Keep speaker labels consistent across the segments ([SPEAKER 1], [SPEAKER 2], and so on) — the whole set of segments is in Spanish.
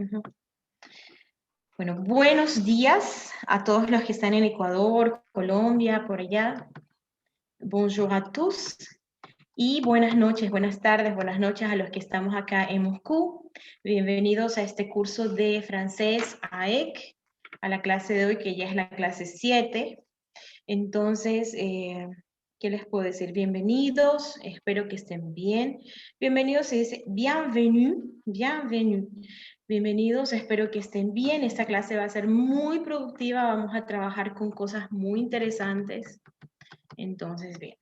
[SPEAKER 1] Ujú. Bueno, buenos días a todos los que están en Ecuador, Colombia, por allá. Bonjour à tous. Y buenas noches, buenas tardes, buenas noches a los que estamos acá en Moscú. Bienvenidos a este curso de francés AEC, a la clase de hoy que ya es la clase 7. Entonces, ¿qué les puedo decir? Bienvenidos, espero que estén bien. Bienvenidos se dice bienvenue, bienvenue. Bienvenidos, espero que estén bien. Esta clase va a ser muy productiva, vamos a trabajar con cosas muy interesantes. Entonces, bien.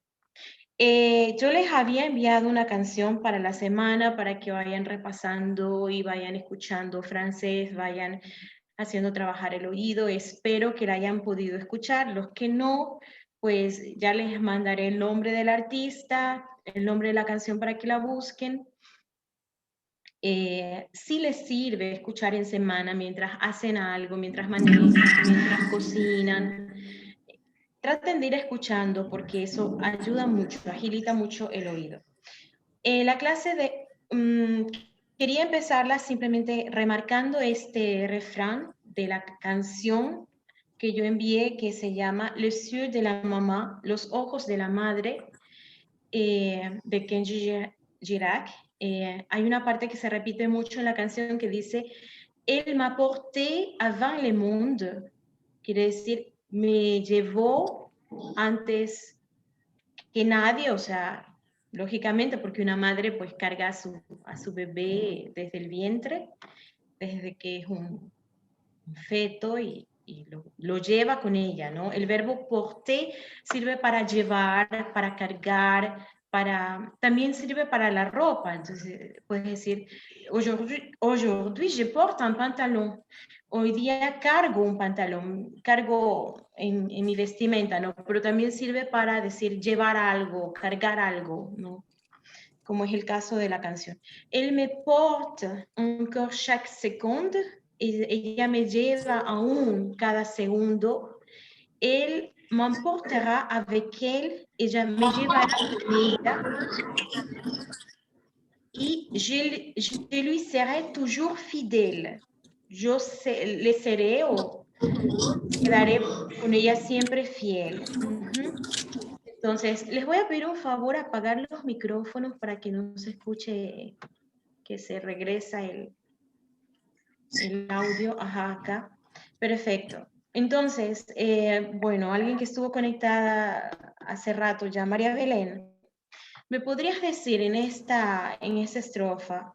[SPEAKER 1] Yo les había enviado una canción para la semana para que vayan repasando y vayan escuchando francés, vayan haciendo trabajar el oído. Espero que la hayan podido escuchar. Los que no, pues ya les mandaré el nombre del artista, el nombre de la canción para que la busquen. Si les sirve escuchar en semana mientras hacen algo, mientras manejan, mientras cocinan, traten de ir escuchando porque eso ayuda mucho, agilita mucho el oído. La clase quería empezarla simplemente remarcando este refrán de la canción que yo envié que se llama Les yeux de la maman, los ojos de la madre, de Kenji Girac. Hay una parte que se repite mucho en la canción que dice, Elle m'a porté avant le monde, quiere decir, me llevó antes que nadie, o sea, lógicamente porque una madre pues carga a su bebé desde el vientre, desde que es un feto y lo lleva con ella, ¿no? El verbo porter sirve para llevar, para cargar, también sirve para la ropa. Entonces, puedes decir, aujourd'hui je porte un pantalón. Hoy día cargo un pantalón, cargo en mi vestimenta, ¿no? Pero también sirve para decir llevar algo, cargar algo, ¿no? Como es el caso de la canción. Elle me porte encore chaque seconde, ella me lleva aún cada segundo. Elle m'emportera avec elle, ella me llevará con ella. Y je lui serai toujours fidèle. Le seré o quedaré con ella siempre fiel. Entonces, les voy a pedir un favor, apagar los micrófonos para que no se escuche que se regresa el audio. Ajá, acá. Perfecto. Entonces, bueno, alguien que estuvo conectada hace rato ya, María Belén, ¿me podrías decir en esta estrofa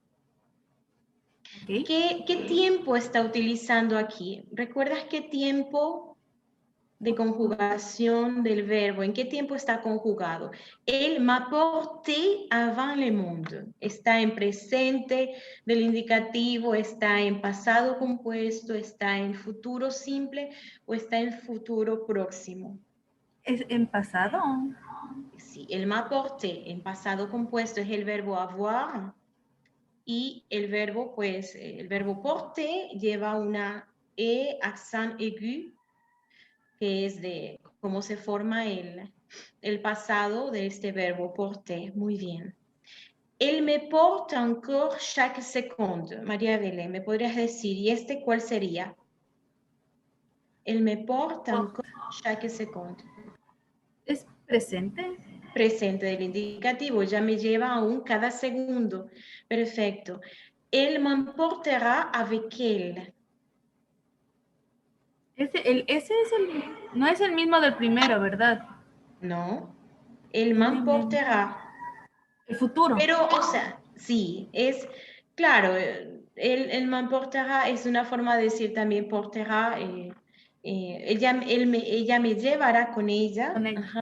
[SPEAKER 2] Okay.
[SPEAKER 1] qué tiempo está utilizando aquí? ¿Recuerdas qué tiempo de conjugación del verbo? ¿En qué tiempo está conjugado? Elle m'a porté avant le monde. Está en presente del indicativo, está en pasado compuesto, está en futuro simple o está en futuro próximo.
[SPEAKER 2] ¿Es en pasado?
[SPEAKER 1] Sí, elle m'a porté en pasado compuesto es el verbo avoir y el verbo, pues, el verbo porter lleva una accent aigu, que es de cómo se forma el pasado de este verbo porter. Muy bien. Elle me porte encore chaque seconde. María Belén, ¿me podrías decir, y este cuál sería? Elle me porte encore chaque seconde.
[SPEAKER 2] ¿Es presente?
[SPEAKER 1] Presente del indicativo, ya me lleva aún cada segundo. Perfecto. Elle m'emportera avec elle.
[SPEAKER 2] Ese es no es el mismo del primero, ¿verdad?
[SPEAKER 1] No. Elle m'emportera.
[SPEAKER 2] El futuro.
[SPEAKER 1] Pero, o sea, sí, es, claro, el m'emportera es una forma de decir también portera, ella me llevará con ella.
[SPEAKER 2] Con ella.
[SPEAKER 1] Ajá.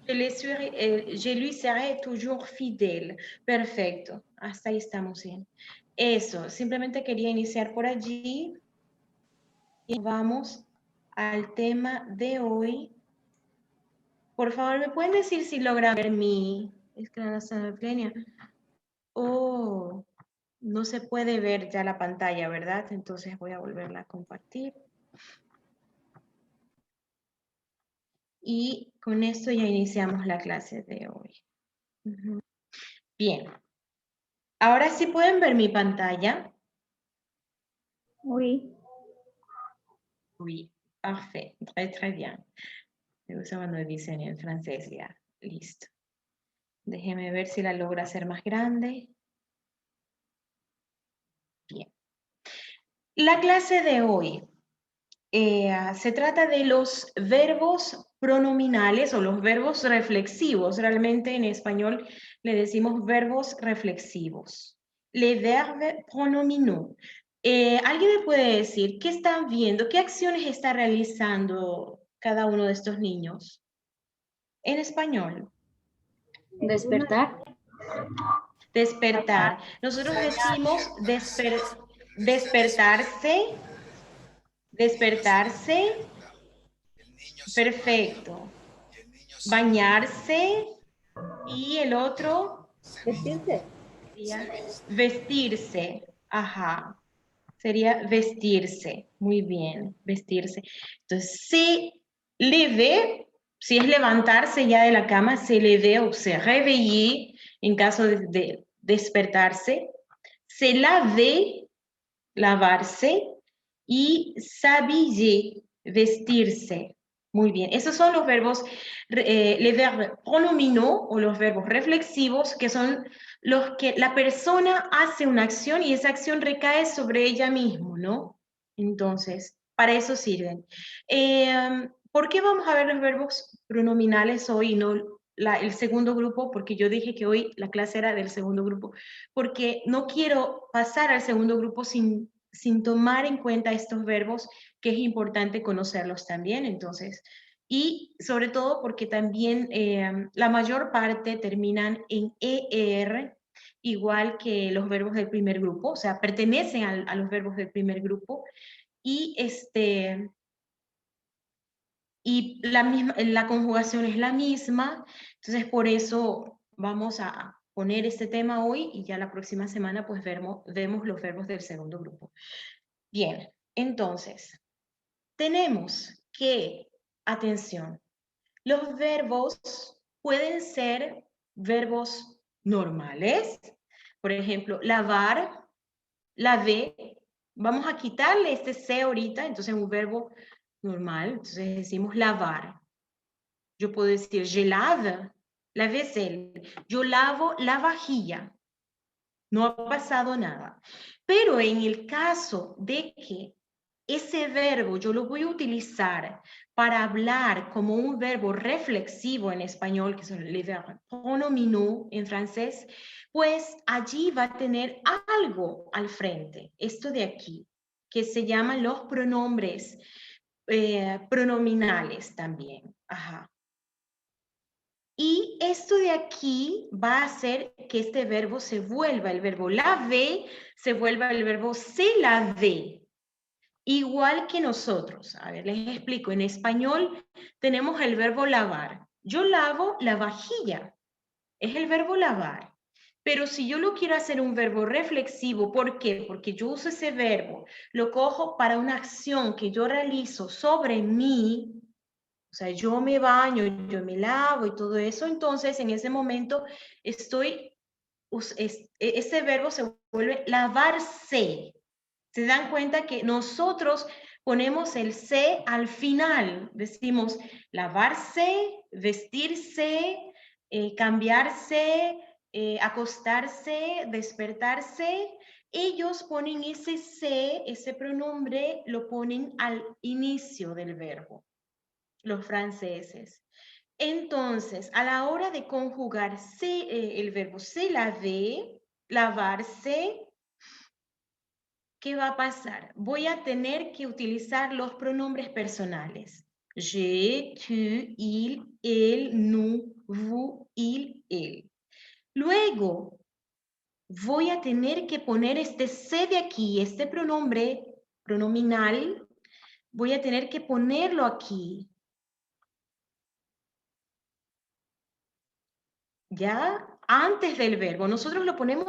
[SPEAKER 1] Je lui serai toujours fidèle. Perfecto, hasta ahí estamos bien. Eso, simplemente quería iniciar por allí y vamos al tema de hoy. Por favor, ¿me pueden decir si logran ver mi esclerosalenia? Oh, no se puede ver ya la pantalla, ¿verdad? Entonces voy a volverla a compartir. Y con esto ya iniciamos la clase de hoy. Bien. Ahora sí pueden ver mi pantalla.
[SPEAKER 3] Oui.
[SPEAKER 1] Oui, parfait, très, très bien. Me gusta cuando dicen en francés ya, listo. Déjeme ver si la logro hacer más grande. Bien. La clase de hoy se trata de los verbos pronominales o los verbos reflexivos. Realmente en español le decimos verbos reflexivos. Les verbes pronominaux. ¿Alguien me puede decir qué están viendo? ¿Qué acciones está realizando cada uno de estos niños? En español.
[SPEAKER 3] Despertar.
[SPEAKER 1] Despertar. Nosotros decimos despertarse, despertarse, perfecto. Bañarse y el otro
[SPEAKER 3] Vestirse.
[SPEAKER 1] sería vestirse. Ajá. Sería vestirse. Muy bien, vestirse. Entonces, se lever, si es levantarse ya de la cama, se lever o se réveiller en caso de despertarse. Se laver, lavarse, y s'habiller, vestirse. Muy bien, esos son los verbos, les verbes pronominaux o los verbos reflexivos, que son los que la persona hace una acción y esa acción recae sobre ella misma, ¿no? Entonces, para eso sirven. ¿Por qué vamos a ver los verbos pronominales hoy y no el segundo grupo? Porque yo dije que hoy la clase era del segundo grupo, porque no quiero pasar al segundo grupo sin tomar en cuenta estos verbos, que es importante conocerlos también, entonces, y sobre todo porque también la mayor parte terminan en ER, igual que los verbos del primer grupo, o sea, pertenecen a los verbos del primer grupo, y, y la conjugación es la misma, entonces por eso vamos a poner este tema hoy y ya la próxima semana pues vemos los verbos del segundo grupo. Bien, entonces, tenemos que, atención, los verbos pueden ser verbos normales, por ejemplo, lavar, lavé, vamos a quitarle este C ahorita, entonces es un verbo normal, entonces decimos lavar. Yo puedo decir, je lave la vaisselle, yo lavo la vajilla, no ha pasado nada. Pero en el caso de que ese verbo yo lo voy a utilizar para hablar como un verbo reflexivo en español, que son les verbes pronominaux en francés, pues allí va a tener algo al frente, esto de aquí, que se llaman los pronombres pronominales también. Ajá. Y esto de aquí va a hacer que este verbo se vuelva, el verbo laver, se vuelva el verbo se laver. Igual que nosotros. A ver, les explico. En español tenemos el verbo lavar. Yo lavo la vajilla. Es el verbo lavar. Pero si yo lo quiero hacer un verbo reflexivo, ¿por qué? Porque yo uso ese verbo, lo cojo para una acción que yo realizo sobre mí. O sea, yo me baño, yo me lavo y todo eso, entonces en ese momento ese verbo se vuelve lavarse. Se dan cuenta que nosotros ponemos el se al final, decimos lavarse, vestirse, cambiarse, acostarse, despertarse. Ellos ponen ese se, ese pronombre, lo ponen al inicio del verbo, los franceses. Entonces, a la hora de conjugar el verbo se laver, lavarse, ¿qué va a pasar? Voy a tener que utilizar los pronombres personales. Je, tu, il, elle, nous, vous, il, elle. Luego, voy a tener que poner este se de aquí, este pronombre pronominal, voy a tener que ponerlo aquí. ¿Ya? Antes del verbo. Nosotros lo ponemos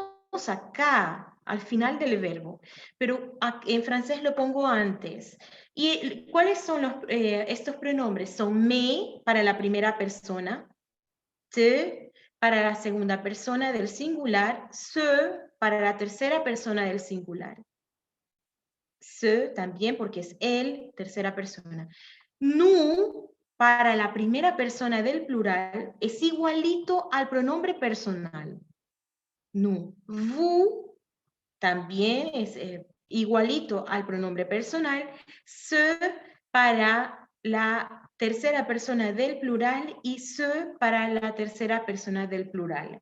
[SPEAKER 1] acá, al final del verbo, pero en francés lo pongo antes. ¿Y cuáles son estos pronombres? Son me para la primera persona, te para la segunda persona del singular, se para la tercera persona del singular. se también porque es él, tercera persona. Nous, para la primera persona del plural, es igualito al pronombre personal. Nous. Vous también es igualito al pronombre personal. Se para la tercera persona del plural y se para la tercera persona del plural.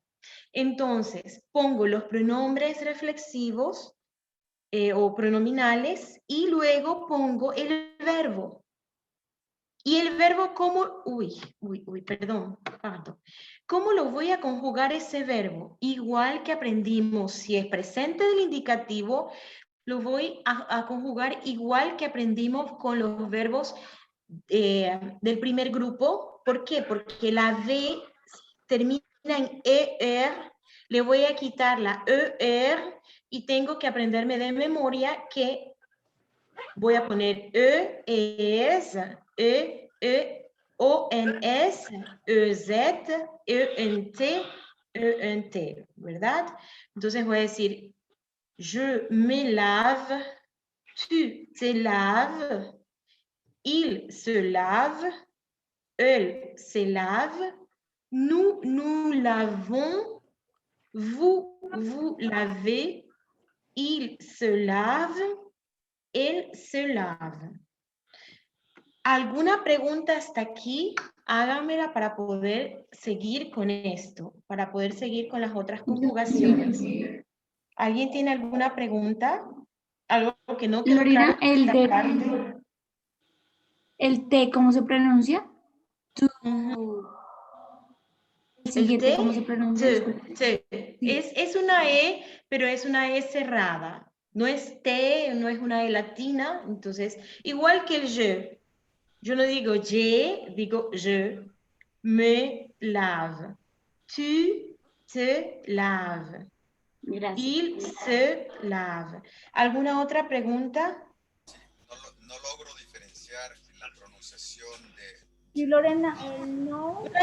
[SPEAKER 1] Entonces, pongo los pronombres reflexivos o pronominales y luego pongo el verbo. Y el verbo, ¿cómo? Perdón. ¿Cómo lo voy a conjugar ese verbo? Igual que aprendimos, si es presente del indicativo, lo voy a conjugar igual que aprendimos con los verbos del primer grupo. ¿Por qué? Porque la V termina en ER, le voy a quitar la ER y tengo que aprenderme de memoria que voy a poner ES, ONS, EZ, ENT, ENT, ¿verdad? Entonces voy a decir, je me lave, tu te laves, il se lave, elle se lave, nous nous lavons, vous vous lavez, il se lave, él se lave. ¿Alguna pregunta hasta aquí? Háganmela para poder seguir con esto, para poder seguir con las otras conjugaciones. ¿Alguien tiene alguna pregunta? ¿Algo que no quedó
[SPEAKER 3] Lorena,
[SPEAKER 1] claro?
[SPEAKER 3] el T, ¿cómo se pronuncia? El siguiente, ¿cómo se pronuncia?
[SPEAKER 1] Es una E, pero es una E cerrada. No es T, no es una E latina. Entonces, igual que el je. Yo no digo je, digo je me lave. Tu te laves.
[SPEAKER 3] Gracias.
[SPEAKER 1] Il se lave. ¿Alguna otra pregunta?
[SPEAKER 4] No logro diferenciar la pronunciación de...
[SPEAKER 3] Sí, Lorena, el no.
[SPEAKER 1] Un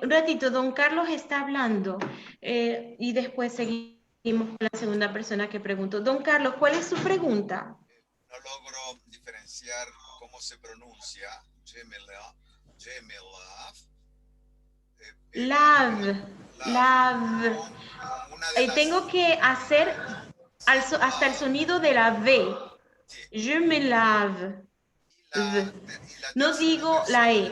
[SPEAKER 1] ratito, don Carlos está hablando y después seguimos con la segunda persona que preguntó. Don Carlos, ¿cuál es su pregunta?
[SPEAKER 4] No logro diferenciar cómo se pronuncia je me lave,
[SPEAKER 1] Lave. Tengo que hacer hasta el sonido de la V. Je me lave. No digo la E.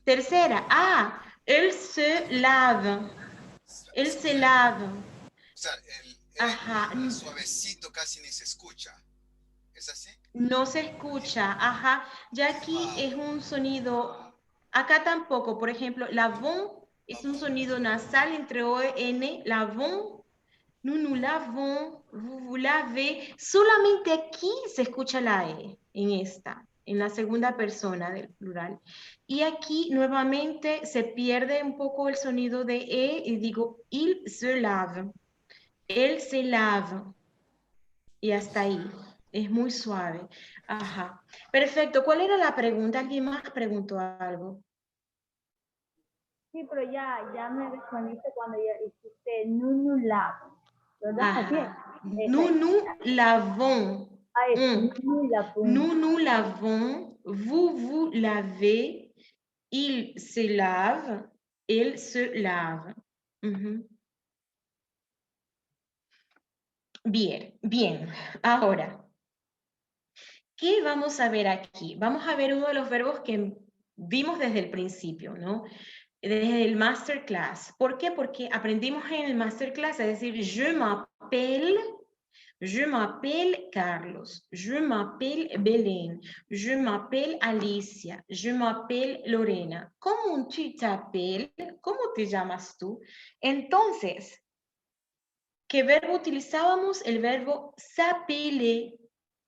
[SPEAKER 1] Tercera. Él se lave. Él se lave.
[SPEAKER 4] O sea, el suavecito casi ni se escucha. ¿Es así?
[SPEAKER 1] No se escucha. Ya aquí es un sonido. Acá tampoco. Por ejemplo, lavons es un sonido nasal entre O y N. Lavons. Nous nous lavons. Vous lavez. Solamente aquí se escucha la E. En la segunda persona del plural. Y aquí nuevamente se pierde un poco el sonido de E y digo, il se lave. Él se lava. Y hasta ahí. Es muy suave. Perfecto. ¿Cuál era la pregunta? ¿Alguien más preguntó algo?
[SPEAKER 3] Sí, pero ya me respondiste cuando ya hiciste nous lavons, ¿verdad?
[SPEAKER 1] Nous nous lavons.
[SPEAKER 3] Nous
[SPEAKER 1] nous lavons. Vous vous lavez. Il se lave. Elle se lave. Bien. Ahora, ¿qué vamos a ver aquí? Vamos a ver uno de los verbos que vimos desde el principio, ¿no? Desde el masterclass. ¿Por qué? Porque aprendimos en el masterclass a decir je m'appelle Carlos, je m'appelle Belén, je m'appelle Alicia, je m'appelle Lorena. ¿Cómo tu t'appelles? ¿Cómo te llamas tú? Entonces, ¿qué verbo utilizábamos? El verbo s'appeler,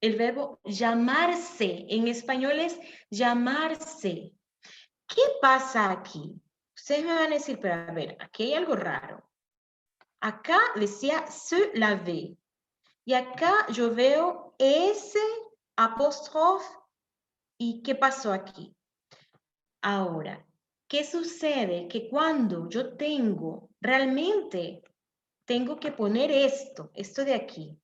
[SPEAKER 1] el verbo llamarse. En español es llamarse. ¿Qué pasa aquí? Ustedes me van a decir, pero a ver, aquí hay algo raro. Acá decía se laver. Y acá yo veo S apóstrofe. ¿Y qué pasó aquí? Ahora, ¿qué sucede? Que cuando yo realmente tengo que poner esto de aquí.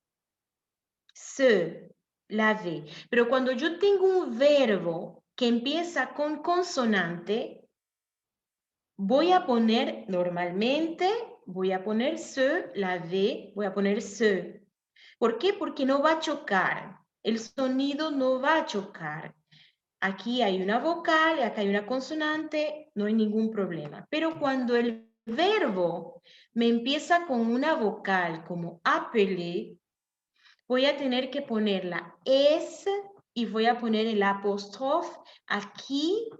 [SPEAKER 1] se, laver. Pero cuando yo tengo un verbo que empieza con consonante, voy a poner normalmente, voy a poner se, laver, voy a poner se. ¿Por qué? Porque no va a chocar. El sonido no va a chocar. Aquí hay una vocal, acá hay una consonante, no hay ningún problema. Pero cuando el verbo me empieza con una vocal como appeler, voy a tener que poner la S y voy a poner el apóstrofe aquí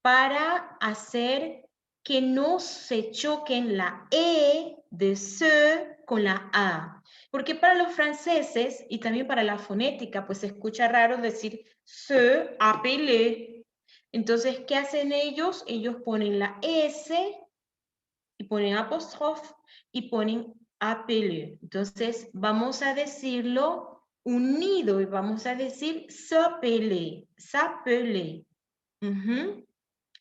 [SPEAKER 1] para hacer que no se choquen la E de se con la A. Porque para los franceses y también para la fonética, pues se escucha raro decir se appeler. Entonces, ¿qué hacen ellos? Ellos ponen la S y ponen apóstrofe y ponen appeler. Entonces, vamos a decirlo unido y vamos a decir s'appeler, s'appeler.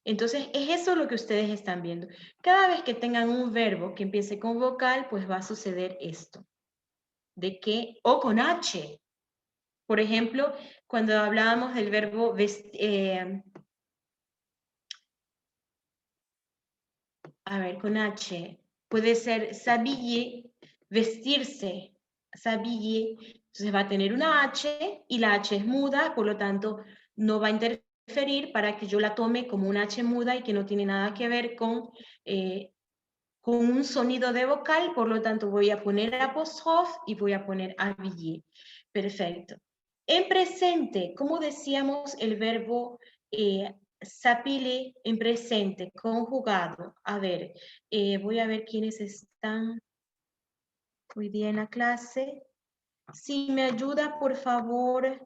[SPEAKER 1] Entonces, es eso lo que ustedes están viendo. Cada vez que tengan un verbo que empiece con vocal, pues va a suceder esto. ¿De qué? O con H. Por ejemplo, cuando hablábamos del verbo a ver, con H, puede ser s'habiller, vestirse, s'habiller. Entonces va a tener una H y la H es muda, por lo tanto no va a interferir para que yo la tome como una H muda y que no tiene nada que ver con un sonido de vocal, por lo tanto voy a poner apóstrofe y voy a poner habiller. Perfecto. En presente, como decíamos, el verbo s'appeler en presente, conjugado. A ver, voy a ver quiénes están hoy día en la clase. Si me ayuda, por favor,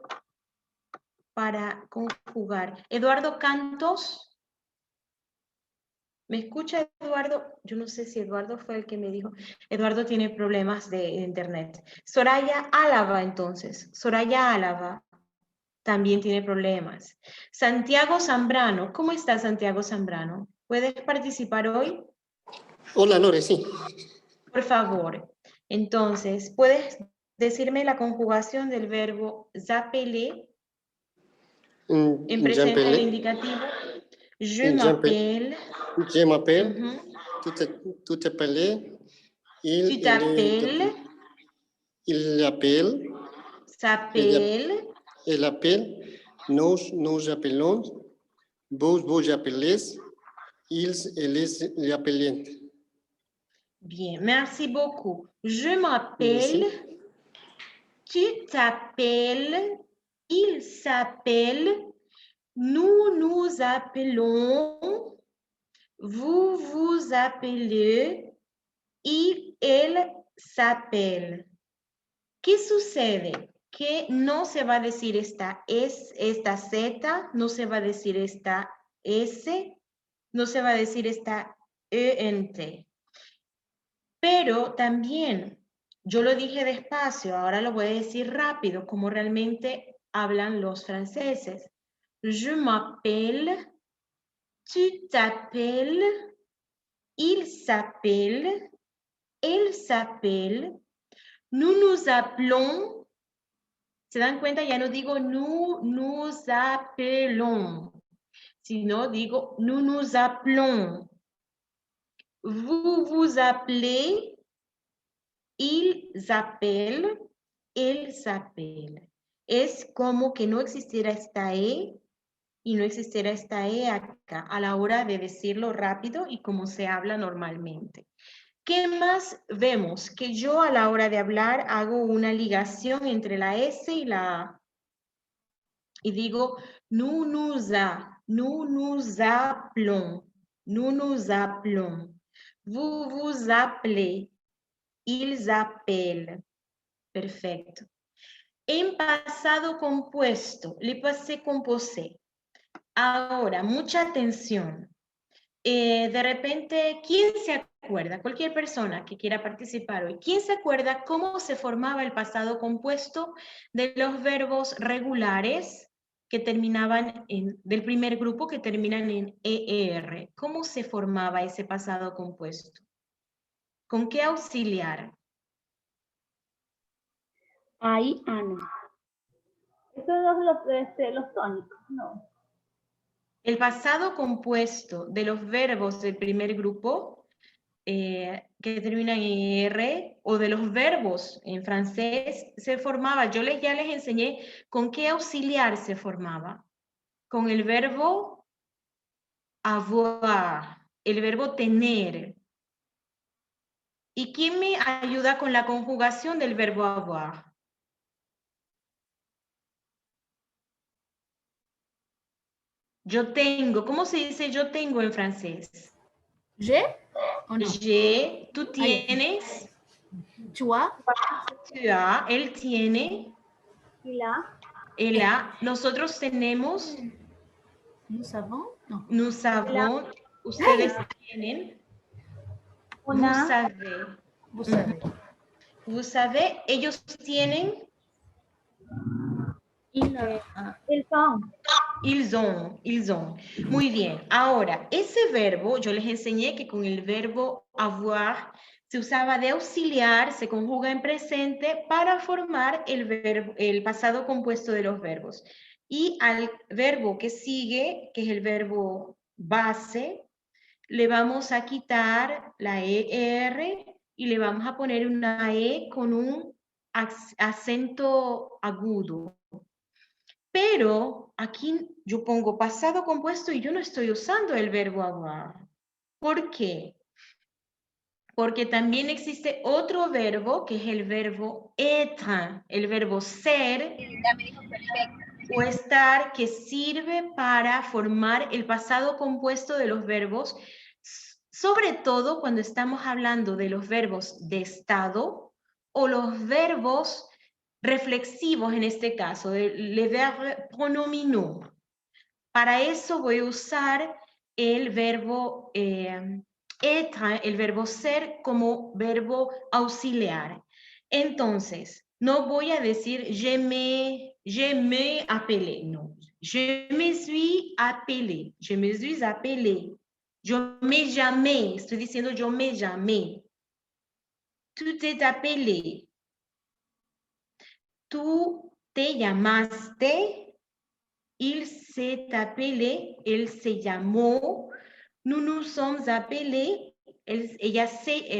[SPEAKER 1] para conjugar. Eduardo Cantos. ¿Me escucha, Eduardo? Yo no sé si Eduardo fue el que me dijo. Eduardo tiene problemas de internet. Soraya Álava, entonces. Soraya Álava también tiene problemas. Santiago Zambrano. ¿Cómo está Santiago Zambrano? ¿Puedes participar hoy?
[SPEAKER 5] Hola, Lore, sí.
[SPEAKER 1] Por favor. Entonces, ¿puedes decirme la conjugación del verbo s'appeler en presente del indicativo? Je m'appelle.
[SPEAKER 5] Je m'appelle. Tu t'appelles.
[SPEAKER 1] Tu t'appelles.
[SPEAKER 5] Il appelle.
[SPEAKER 1] S'appelle.
[SPEAKER 5] Elle appelle. Nous appelons. Vous appelez. Ils, elles, les appellent.
[SPEAKER 1] Bien, merci beaucoup. Je m'appelle. Tu t'appelles. Il s'appelle. Nous nous appelons. Vous vous appelez. Y él s'appelle. ¿Qué sucede? Que no se va a decir esta Z, no se va a decir esta S, no se va a decir esta ENT. Pero también, yo lo dije despacio, ahora lo voy a decir rápido, como realmente hablan los franceses. Je m'appelle, tu t'appelles, il s'appelle, elle s'appelle, nous nous appelons. ¿Se dan cuenta? Ya no digo nous nous appelons, sino digo nous nous appelons. Vous vous appelez, ils appellent, elles s'appellent. Es como que no existiera esta E y no existiera esta E acá a la hora de decirlo rápido y como se habla normalmente. ¿Qué más vemos? Que yo a la hora de hablar hago una ligación entre la S y la A. Y digo, nous nous appelons, nous nous appelons. Vous vous appelez, ils appellent. Perfecto. En pasado compuesto, le passé composé. Ahora, mucha atención. De repente, ¿quién se acuerda? Cualquier persona que quiera participar hoy. ¿Quién se acuerda cómo se formaba el pasado compuesto de los verbos regulares que terminaban del primer grupo que terminan en ER? ¿Cómo se formaba ese pasado compuesto? ¿Con qué auxiliar?
[SPEAKER 3] Ahí, Ana. son los tónicos, no.
[SPEAKER 1] El pasado compuesto de los verbos del primer grupo que terminan en R o de los verbos en francés se formaba, ya les enseñé con qué auxiliar se formaba. Con el verbo avoir, el verbo tener. ¿Y quién me ayuda con la conjugación del verbo avoir? Yo tengo, ¿cómo se dice yo tengo en francés?
[SPEAKER 2] ¿Je? ¿O no?
[SPEAKER 1] Je, tú tienes,
[SPEAKER 2] ¿Tu as?
[SPEAKER 1] tu as, él tiene,
[SPEAKER 3] Y la.
[SPEAKER 1] él ha, nosotros tenemos,
[SPEAKER 2] ¿Nous avons? No.
[SPEAKER 1] nous savons, ustedes tienen, vous
[SPEAKER 3] Una.
[SPEAKER 1] savez.
[SPEAKER 2] Vous savez.
[SPEAKER 1] Vous savez, ellos tienen,
[SPEAKER 2] Il
[SPEAKER 3] El son.
[SPEAKER 1] ils ont. Muy bien. Ahora, ese verbo, yo les enseñé que con el verbo avoir se usaba de auxiliar, se conjuga en presente para formar el pasado compuesto de los verbos. Y al verbo que sigue, que es el verbo base, le vamos a quitar la ER y le vamos a poner una E con un acento agudo. Pero aquí yo pongo pasado compuesto y yo no estoy usando el verbo avoir. ¿Por qué? Porque también existe otro verbo que es el verbo être, el verbo ser o estar, que sirve para formar el pasado compuesto de los verbos, sobre todo cuando estamos hablando de los verbos de estado o los verbos reflexivos en este caso, les verbes pronominaux. Para eso voy a usar el verbo être, el verbo ser como verbo auxiliar. Entonces, no voy a decir je me appelé, no. Je me suis appelé, je me suis appelé. Yo me llamé, estoy diciendo yo me llamé. Tu t'es appelé. Tú te llamaste, il s'est appelé, él se llamó, nous nous sommes appelés,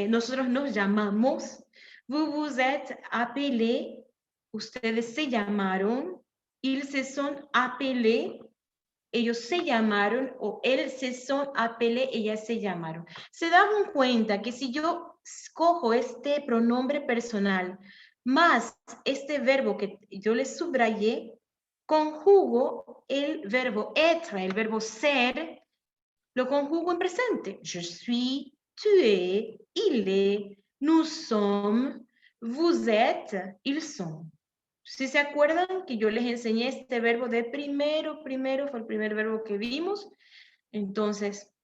[SPEAKER 1] nosotros nos llamamos, vous vous êtes appelés, ustedes se llamaron, ils se sont appelés, ellos se llamaron, o elles se sont appelés, ellas se llamaron. Se dan cuenta que si yo cojo este pronombre personal más este verbo que yo les subrayé, conjugo el verbo être, el verbo ser, lo conjugo en presente. Je suis, tu es, il est, nous sommes, vous êtes, ils sont. Si se acuerdan que yo les enseñé este verbo de primero, fue el primer verbo que vimos. Entonces,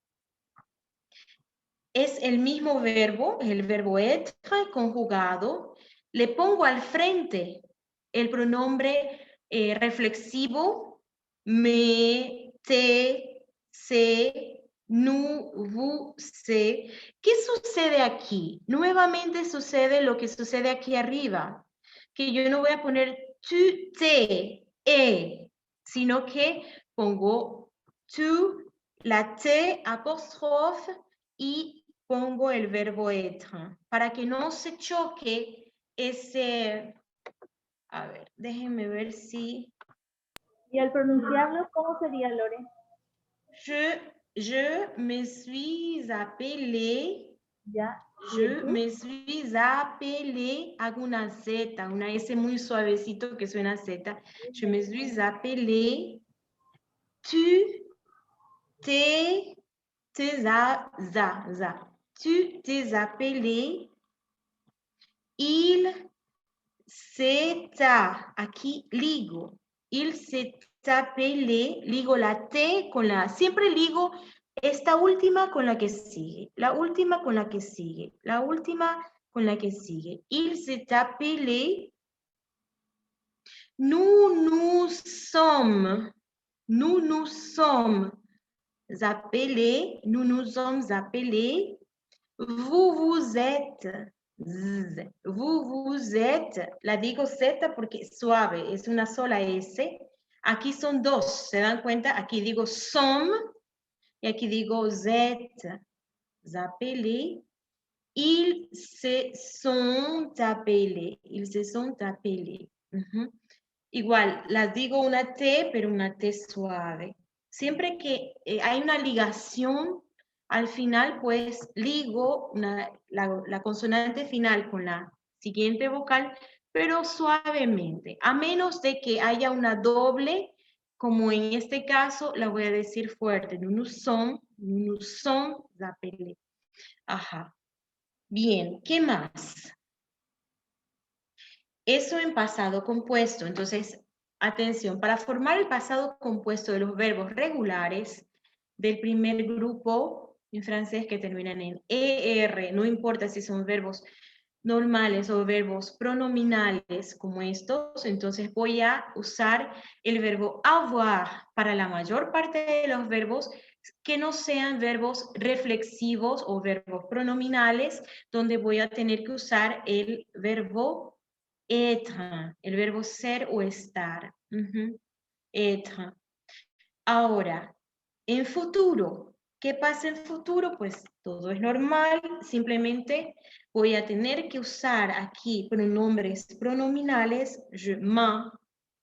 [SPEAKER 1] es el mismo verbo, el verbo être conjugado. Le pongo al frente el pronombre reflexivo, me, te, se, nous, vous, se. ¿Qué sucede aquí? Nuevamente sucede lo que sucede aquí arriba, que yo no voy a poner tu, te, sino que pongo tu, la T apóstrofe y pongo el verbo être, para que no se choque ese... A ver, déjenme ver si...
[SPEAKER 3] ¿Y al pronunciarlo cómo sería, Lore?
[SPEAKER 1] Je me suis appelé...
[SPEAKER 3] Ya.
[SPEAKER 1] Je me suis appelé, hago una Z, una S muy suavecito que suena Z. Je me suis appelé, tu t'es, tu t'es appelé, il s'est, aquí ligo, il s'est appelé, ligo la T con la, siempre ligo esta última con la que sigue, la última con la que sigue, la última con la que sigue. Il s'est appelé, nous nous sommes appelés, nous nous sommes appelés, vous vous êtes Vous êtes, la digo Z porque es suave, es una sola S. Aquí son dos, ¿se dan cuenta? Aquí digo sommes y aquí digo êtes appelés. Ils se sont appelés. Ils se sont appelés. Igual, las digo una T, pero una T suave. Siempre que hay una ligación al final, pues ligo la consonante final con la siguiente vocal, pero suavemente. A menos de que haya una doble, como en este caso, la voy a decir fuerte. Nous sommes appelés. Ajá. Bien, ¿qué más? Eso en pasado compuesto. Entonces, atención, para formar el pasado compuesto de los verbos regulares del primer grupo en francés que terminan en ER, no importa si son verbos normales o verbos pronominales como estos, entonces voy a usar el verbo avoir para la mayor parte de los verbos que no sean verbos reflexivos o verbos pronominales, donde voy a tener que usar el verbo être, el verbo ser o estar. Être. Ahora, en futuro, ¿qué pasa en futuro? Pues todo es normal, simplemente voy a tener que usar aquí pronombres pronominales, je, ma,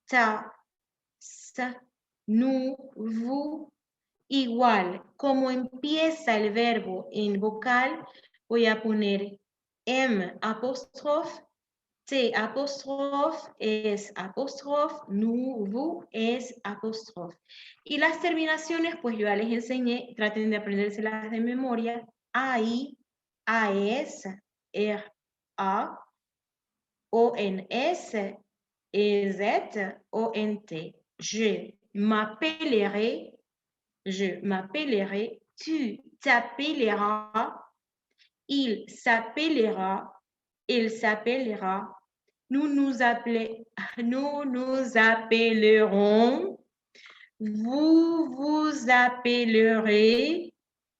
[SPEAKER 1] ta, sa, nous, vous. Igual, como empieza el verbo en vocal, voy a poner M apóstrofe, T apóstrofe, S apóstrofe, nous, vous, es apóstrofe. Y las terminaciones, pues yo ya les enseñé, traten de aprendérselas de memoria. AI, AES, RA, ONS, EZ, ONT. Je m'appellerai, tu t'appelleras, il s'appellera, elle s'appellera, nous nous appellerons, vous vous appellerez,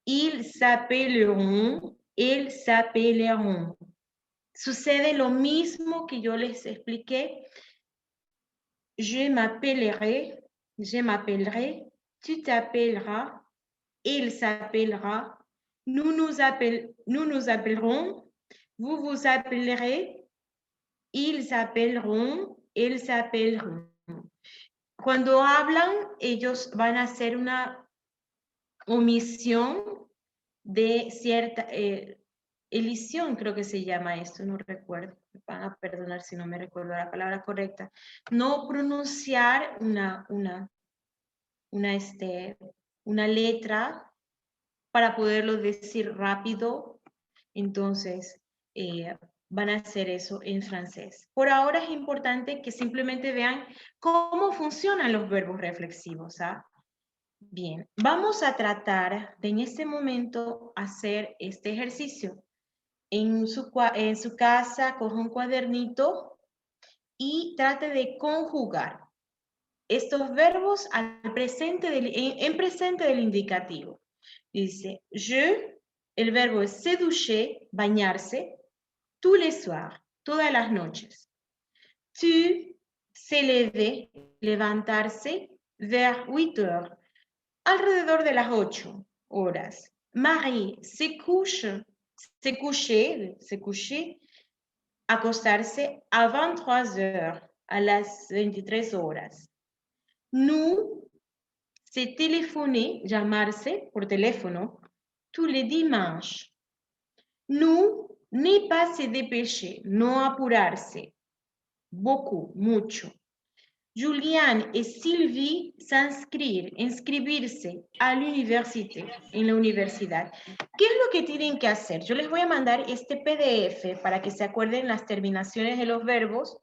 [SPEAKER 1] ils s'appelleront, elles s'appelleront. Sucede lo mismo que yo les expliqué. Je m'appellerai, tu t'appelleras, il s'appellera, nous nous appellerons, vous vous appellerez, ils s'appelleront, elles s'appelleront. Cuando hablan, ellos van a hacer una omisión de cierta, elisión creo que se llama esto, no recuerdo, me van a perdonar si no me recuerdo la palabra correcta, no pronunciar una letra para poderlo decir rápido, entonces van a hacer eso en francés. Por ahora es importante que simplemente vean cómo funcionan los verbos reflexivos, ¿ah? Bien, vamos a tratar de en este momento hacer este ejercicio. En su casa coja un cuadernito y trate de conjugar estos verbos al presente en presente del indicativo. Dice, je, el verbo es se doucher, bañarse, tous les soirs, todas las noches. Tu, se lever, levantarse, vers 8 heures, alrededor de las 8 horas. Marie, se couche, se coucher, acostarse a 23 heures, a las 23 horas. Nous, c'est téléphoner, llamarse por teléfono, tous les dimanches. Nous, ne pas se dépêcher, no apurarse, beaucoup, mucho. Julián y Sylvie s'inscrire, inscribirse a la universidad, en la universidad. ¿Qué es lo que tienen que hacer? Yo les voy a mandar este PDF para que se acuerden las terminaciones de los verbos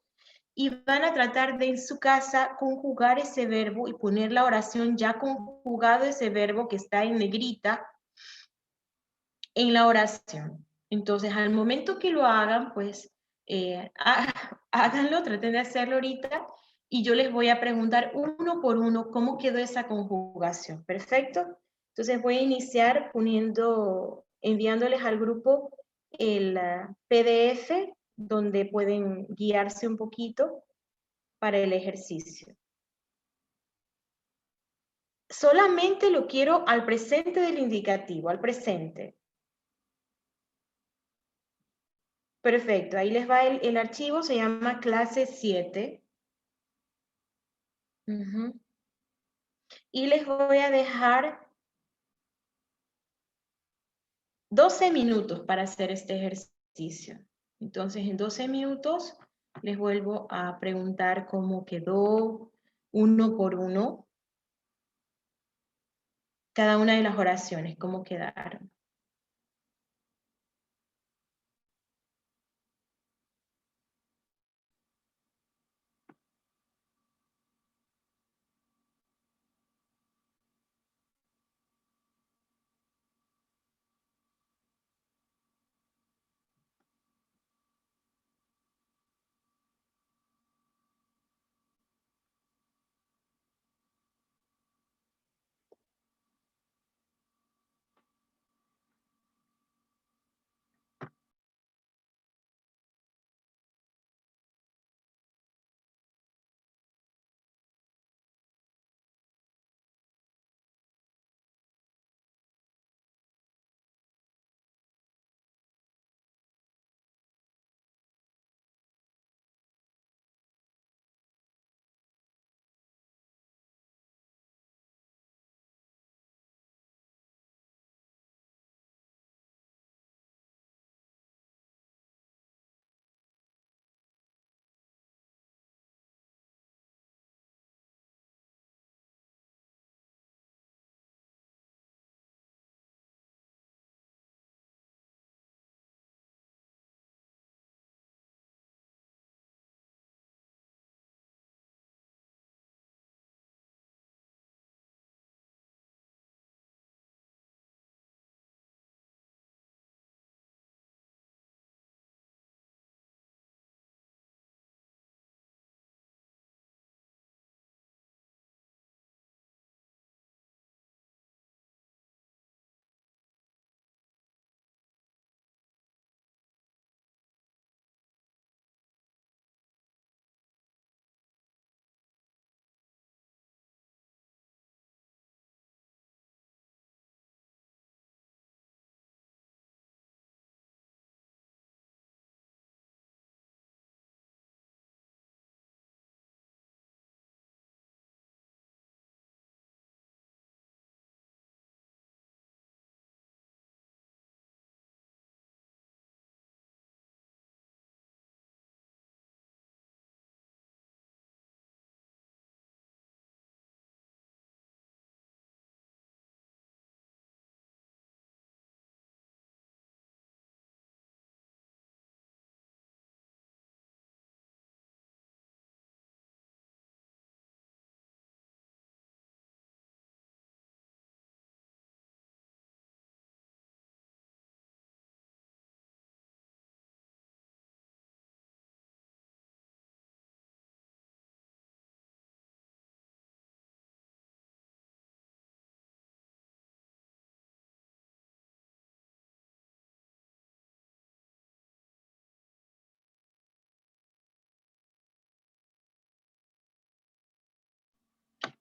[SPEAKER 1] y van a tratar de en su casa conjugar ese verbo y poner la oración ya conjugado ese verbo que está en negrita en la oración. Entonces, al momento que lo hagan, pues háganlo, traten de hacerlo ahorita y yo les voy a preguntar uno por uno cómo quedó esa conjugación. ¿Perfecto? Entonces voy a iniciar enviándoles al grupo el PDF donde pueden guiarse un poquito para el ejercicio. Solamente lo quiero al presente del indicativo, al presente. Perfecto, ahí les va el archivo, se llama clase 7. Y les voy a dejar 12 minutos para hacer este ejercicio. Entonces, en 12 minutos les vuelvo a preguntar cómo quedó uno por uno cada una de las oraciones, cómo quedaron.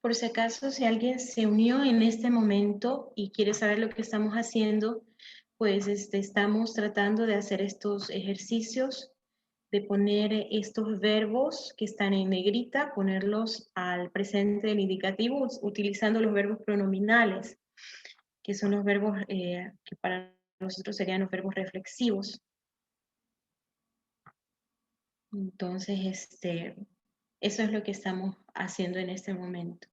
[SPEAKER 1] Por si acaso, si alguien se unió en este momento y quiere saber lo que estamos haciendo, pues estamos tratando de hacer estos ejercicios, de poner estos verbos que están en negrita, ponerlos al presente del indicativo utilizando los verbos pronominales, que son los verbos que para nosotros serían los verbos reflexivos. Entonces, eso es lo que estamos haciendo en este momento.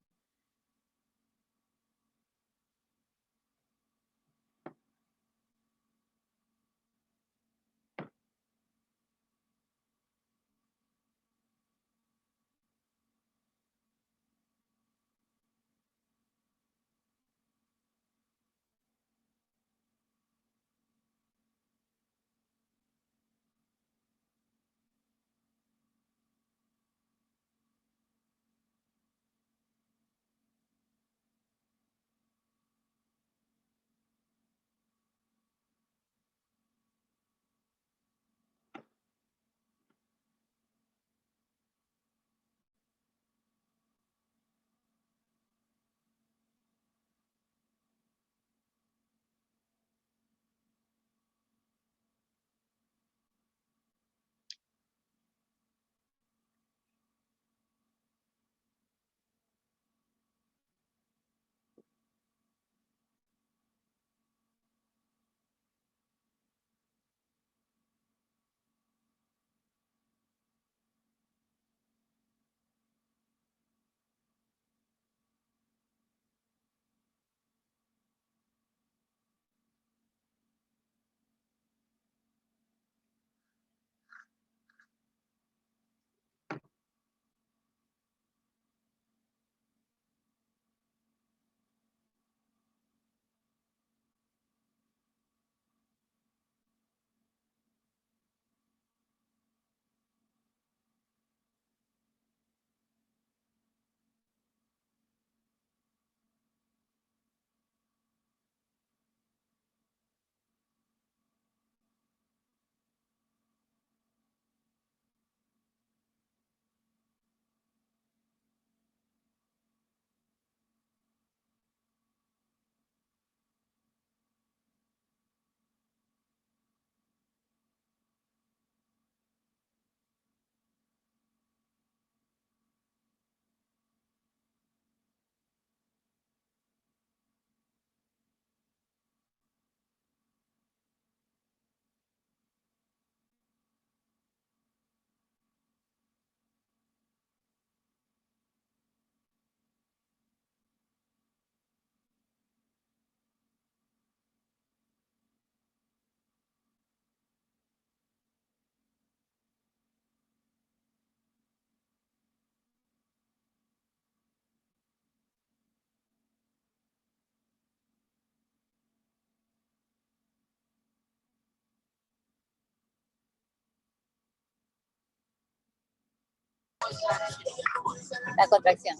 [SPEAKER 6] La contracción.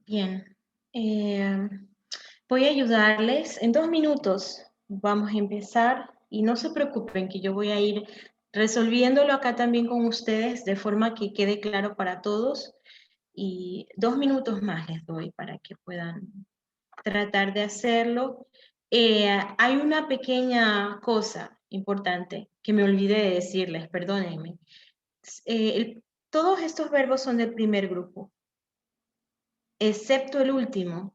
[SPEAKER 1] Bien. Voy a ayudarles. En 2 minutos vamos a empezar y no se preocupen que yo voy a ir resolviéndolo acá también con ustedes de forma que quede claro para todos. Y 2 minutos más les doy para que puedan tratar de hacerlo. Hay una pequeña cosa importante que me olvidé de decirles, perdónenme. Todos estos verbos son del primer grupo, excepto el último.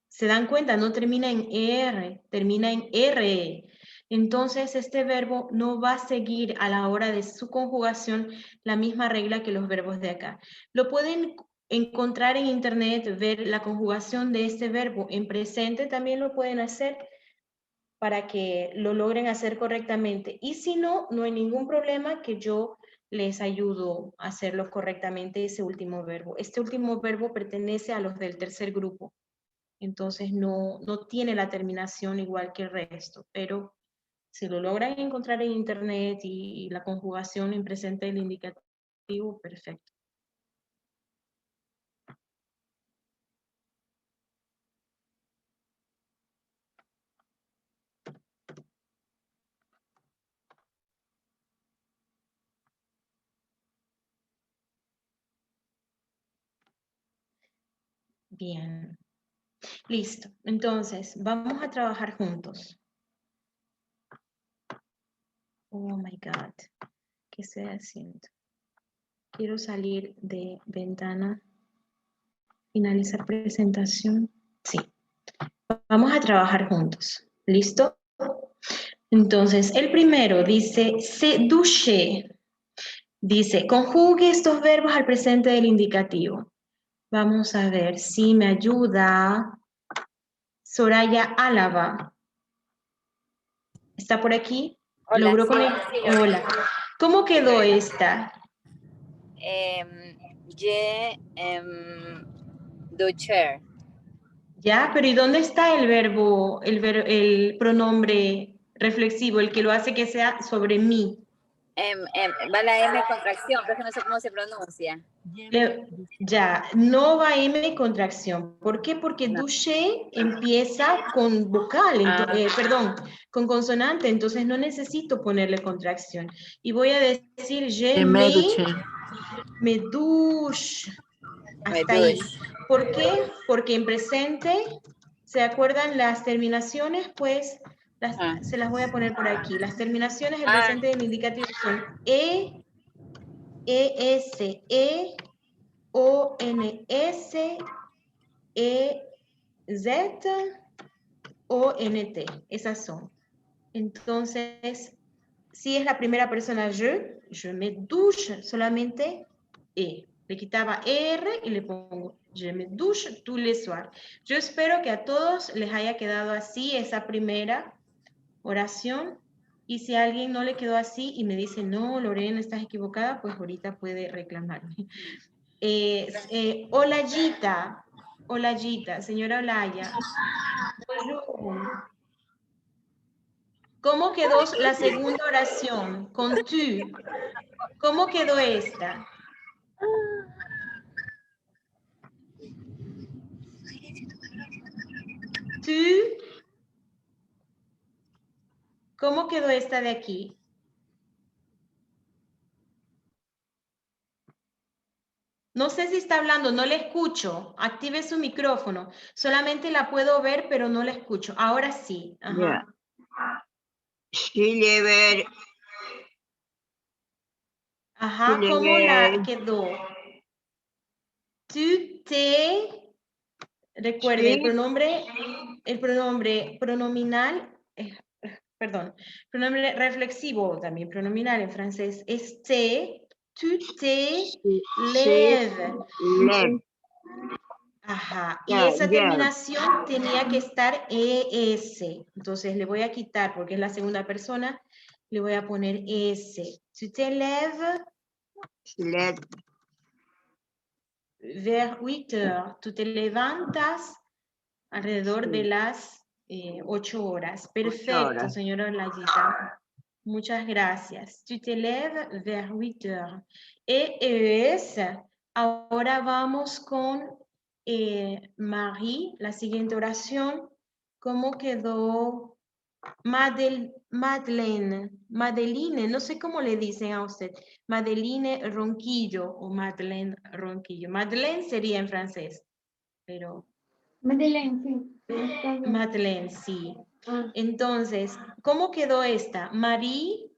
[SPEAKER 1] ¿Se dan cuenta? No termina en ER, termina en RE. Entonces, este verbo no va a seguir a la hora de su conjugación la misma regla que los verbos de acá. Lo pueden encontrar en internet, ver la conjugación de este verbo. En presente también lo pueden hacer para que lo logren hacer correctamente. Y si no, no hay ningún problema que yo les ayudo a hacerlo correctamente ese último verbo. Este último verbo pertenece a los del tercer grupo. Entonces no tiene la terminación igual que el resto, pero si lo logran encontrar en internet y la conjugación en presente del indicativo, perfecto. Bien. Listo. Entonces, vamos a trabajar juntos. Oh my God. ¿Qué estoy haciendo? Quiero salir de ventana. Finalizar presentación. Sí. Vamos a trabajar juntos. ¿Listo? Entonces, el primero dice, se douche. Dice, conjugue estos verbos al presente del indicativo. Vamos a ver si me ayuda Soraya Álava. ¿Está por aquí?
[SPEAKER 6] Hola,
[SPEAKER 1] ¿Logró
[SPEAKER 6] sí,
[SPEAKER 1] conectar?
[SPEAKER 6] sí,
[SPEAKER 1] Hola. ¿Cómo quedó esta?
[SPEAKER 6] Doucher.
[SPEAKER 1] Ya, pero ¿y dónde está el verbo, el pronombre reflexivo, el que lo hace que sea sobre mí?
[SPEAKER 6] Va la M contracción, pero es que no sé cómo se pronuncia.
[SPEAKER 1] Ya, no va M contracción. ¿Por qué? Porque
[SPEAKER 6] No.
[SPEAKER 1] douche empieza con vocal, perdón, con consonante, entonces no necesito ponerle contracción. Y voy a decir je me douche. Hasta ahí. ¿Por qué? Porque en presente, ¿se acuerdan las terminaciones? Pues se las voy a poner por aquí. Las terminaciones del presente del indicativo son E, ES, ONS, EZ, ONT. Esas son. Entonces, si es la primera persona je me douche, solamente E. Le quitaba R y le pongo je me douche tous les soirs. Yo espero que a todos les haya quedado así esa primera oración. Y si a alguien no le quedó así y me dice, no, Lorena, estás equivocada, pues ahorita puede reclamarme. Olayita, Olayita, señora Olaya. ¿Cómo quedó la segunda oración? Con tu. ¿Cómo quedó esta? Tu. ¿Cómo quedó esta de aquí? No sé si está hablando, no le escucho. Active su micrófono. Solamente la puedo ver, pero no la escucho. Ahora sí. Ajá. Ajá, ¿cómo la quedó? Tu te. Recuerde, el pronombre pronominal, pronombre reflexivo también, pronominal en francés, es te, tu te lèves. Ajá, y
[SPEAKER 7] Yeah,
[SPEAKER 1] esa
[SPEAKER 7] yeah.
[SPEAKER 1] terminación tenía que estar ES. Entonces le voy a quitar, porque es la segunda persona, le voy a poner S. Tu te lèves vers 8 heures. Tú te levantas alrededor de las 8 horas. Perfecto,
[SPEAKER 7] horas.
[SPEAKER 1] señora Layita. Muchas gracias. Tu te lèves vers 8 heures. ES. Ahora vamos con Marie, la siguiente oración. ¿Cómo quedó? Madeleine, no sé cómo le dicen a usted. Madeline Ronquillo o Madeleine Ronquillo. Madeleine sería en francés, pero
[SPEAKER 3] Madeleine, sí.
[SPEAKER 1] Madeleine, sí.
[SPEAKER 3] Ah.
[SPEAKER 1] Entonces, ¿cómo quedó esta? Marie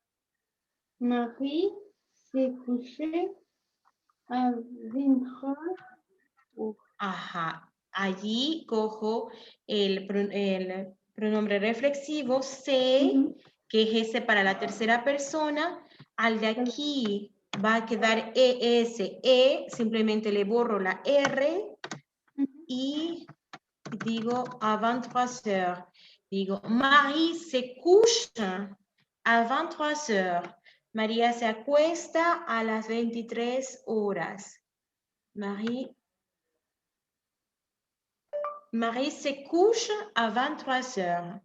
[SPEAKER 3] s'est couchée à 20 heures.
[SPEAKER 1] Ajá, allí cojo el pronombre reflexivo se, que es ese para la tercera persona. Al de aquí va a quedar ES, simplemente le borro la R y digo à 23 heures. Digo, Marie se couche à 23 heures. María se acuesta a las 23 horas. Marie se couche à 23 heures.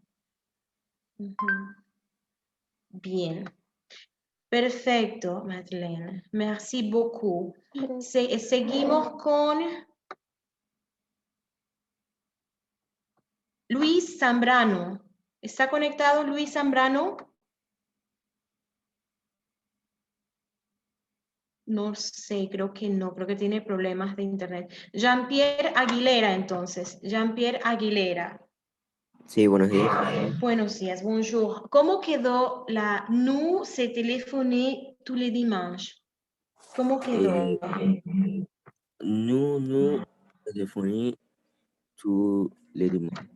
[SPEAKER 1] Bien. Perfecto, Madeleine. Merci beaucoup. Seguimos con Luis Zambrano. ¿Está conectado Luis Zambrano? No sé, creo que no, creo que tiene problemas de internet. Jean-Pierre Aguilera, entonces. Jean-Pierre Aguilera.
[SPEAKER 8] Sí, buenos días.
[SPEAKER 1] Buenos días, bonjour. ¿Cómo quedó la nous se téléphoner tous les dimanches? ¿Cómo quedó?
[SPEAKER 8] Nous téléphoner tous les dimanches.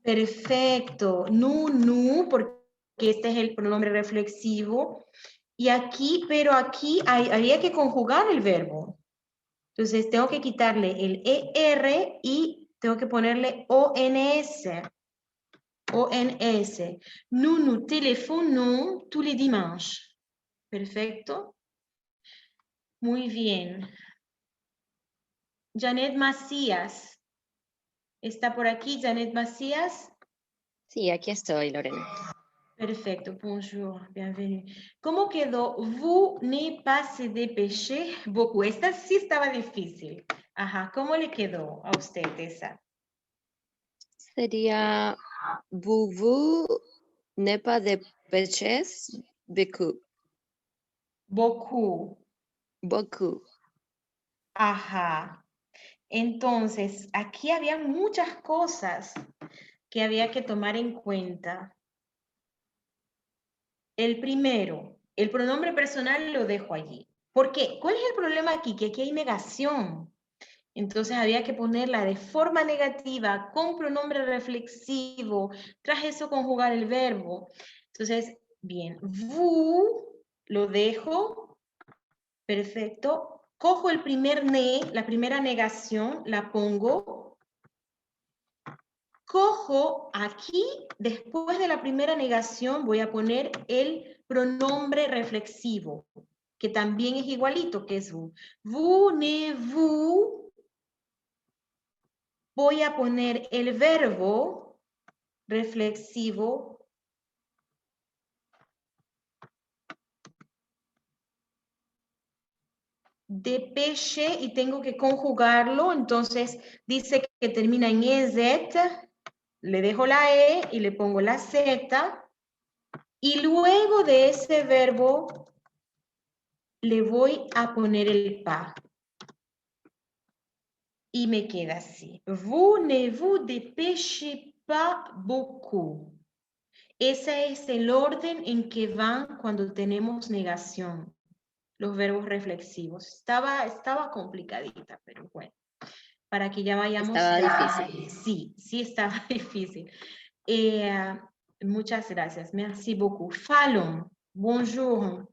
[SPEAKER 1] Perfecto. Nous, porque este es el pronombre reflexivo. Y aquí, pero aquí había que conjugar el verbo. Entonces tengo que quitarle el ER y tengo que ponerle ONS. ONS. Nous téléphonons tous les dimanches. Perfecto. Muy bien. Janet Macías. ¿Está por aquí Janet Macías?
[SPEAKER 6] Sí, aquí estoy, Lorena.
[SPEAKER 1] Perfecto, bonjour, bienvenue. ¿Cómo quedó? Vous ne pas se dépêcher beaucoup. Esta sí estaba difícil. Ajá, ¿cómo le quedó a usted esa?
[SPEAKER 6] Sería vous ne pas dépêchez beaucoup.
[SPEAKER 1] Beaucoup.
[SPEAKER 6] Beaucoup.
[SPEAKER 1] Ajá. Entonces, aquí había muchas cosas que había que tomar en cuenta. El primero, el pronombre personal lo dejo allí. ¿Por qué? ¿Cuál es el problema aquí? Que aquí hay negación. Entonces había que ponerla de forma negativa, con pronombre reflexivo, tras eso conjugar el verbo. Entonces, bien, vous, lo dejo, perfecto. Cojo el primer ne, la primera negación, la pongo. Cojo aquí, después de la primera negación, voy a poner el pronombre reflexivo, que también es igualito, que es vous. Vous, ne, vous. Voy a poner el verbo reflexivo dépêcher y tengo que conjugarlo, entonces dice que termina en EZ, le dejo la E y le pongo la Z, y luego de ese verbo le voy a poner el pas. Y me queda así. Vous ne vous dépêchez pas beaucoup. Ese es el orden en que van cuando tenemos negación. Los verbos reflexivos. Estaba complicadita, pero bueno. Para que ya vayamos.
[SPEAKER 6] Estaba difícil.
[SPEAKER 1] Sí estaba difícil. Muchas gracias. Merci beaucoup. Fallon, bonjour.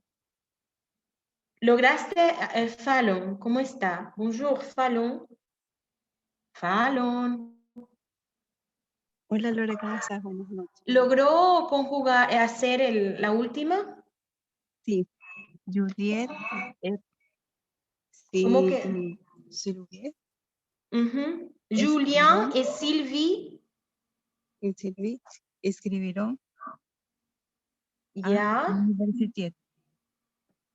[SPEAKER 1] ¿Lograste, Fallon? ¿Cómo está? Bonjour, Fallon. Fallon.
[SPEAKER 7] Hola Lore, ¿cómo estás? Buenas noches.
[SPEAKER 1] ¿Logró conjugar, hacer la última?
[SPEAKER 7] Sí, Juliet,
[SPEAKER 1] ¿Cómo que?
[SPEAKER 7] Sylvie,
[SPEAKER 1] Julien y Sylvie.
[SPEAKER 7] y Sylvie escribieron
[SPEAKER 1] Ya.
[SPEAKER 7] a Université.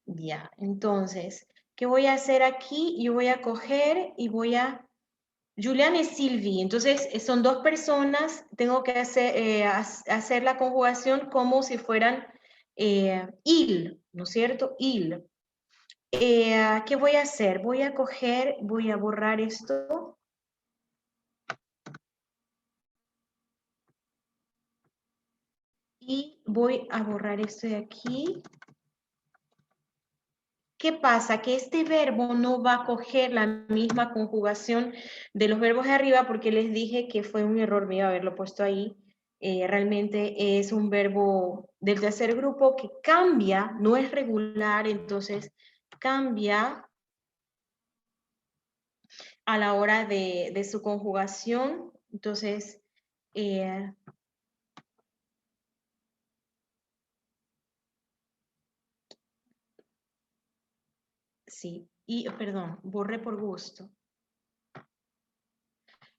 [SPEAKER 1] Ya, entonces, ¿qué voy a hacer aquí? Yo voy a coger y voy a... Julián y Sylvie, entonces son dos personas, tengo que hacer la conjugación como si fueran il, ¿no es cierto? Il. ¿Qué voy a hacer? Voy a coger, voy a borrar esto. Y voy a borrar esto de aquí. ¿Qué pasa? Que este verbo no va a coger la misma conjugación de los verbos de arriba porque les dije que fue un error mío haberlo puesto ahí. Realmente es un verbo del tercer grupo que cambia, no es regular, entonces cambia a la hora de su conjugación. Entonces, sí, y perdón, borré por gusto.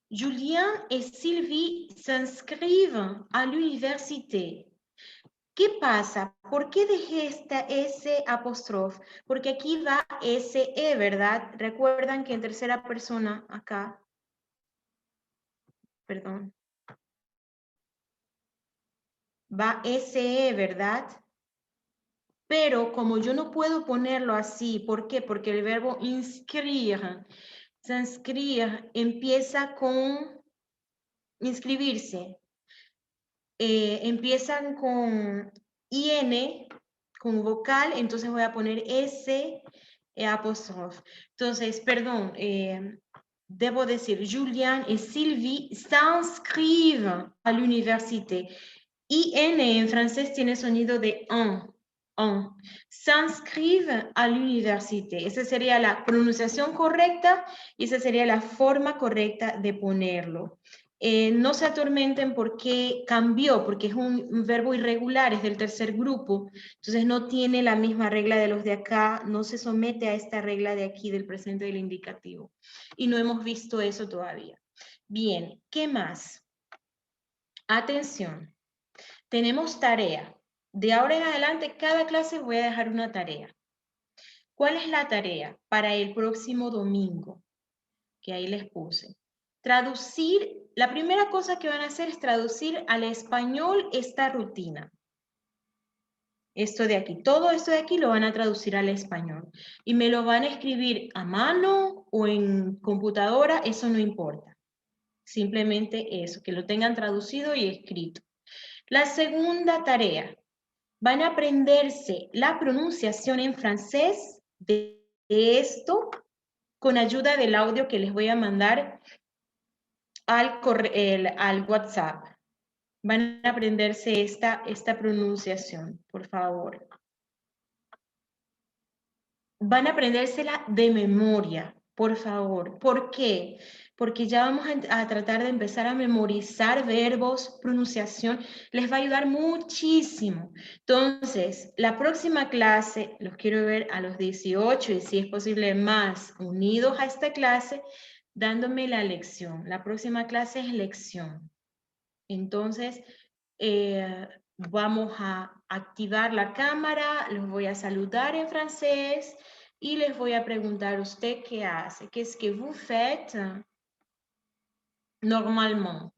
[SPEAKER 1] Julien et Sylvie s'inscrivent à l'université. ¿Qué pasa? ¿Por qué dejé esta S apóstrofe? Porque aquí va SE, ¿verdad? Recuerdan que en tercera persona, acá, perdón, va SE, ¿verdad? Pero como yo no puedo ponerlo así, ¿por qué? Porque el verbo inscrire, s'inscrire, empieza con inscribirse. Empiezan con IN, con vocal, entonces voy a poner S apóstrofe. Entonces, perdón, debo decir, Julien et Sylvie s'inscrivent à l'université. IN en francés tiene sonido de en. S'inscrivent à l'université. Esa sería la pronunciación correcta y esa sería la forma correcta de ponerlo. No se atormenten porque cambió, porque es un verbo irregular, es del tercer grupo, entonces no tiene la misma regla de los de acá, no se somete a esta regla de aquí del presente del indicativo. Y no hemos visto eso todavía. Bien, ¿qué más? Atención, tenemos tarea. De ahora en adelante, cada clase voy a dejar una tarea. ¿Cuál es la tarea? Para el próximo domingo, que ahí les puse. Traducir, la primera cosa que van a hacer es traducir al español esta rutina. Esto de aquí, todo esto de aquí lo van a traducir al español. Y me lo van a escribir a mano o en computadora, eso no importa. Simplemente eso, que lo tengan traducido y escrito. La segunda tarea, van a aprenderse la pronunciación en francés de esto con ayuda del audio que les voy a mandar al WhatsApp. Van a aprenderse esta pronunciación, por favor. Van a aprendérsela de memoria, por favor. ¿Por qué? Porque ya vamos a tratar de empezar a memorizar verbos, pronunciación. Les va a ayudar muchísimo. Entonces, la próxima clase, los quiero ver a los 18 y si es posible más, unidos a esta clase, dándome la lección. La próxima clase es lección. Entonces, vamos a activar la cámara, los voy a saludar en francés y les voy a preguntar usted qué hace. ¿Qué es que vous faites normalmente?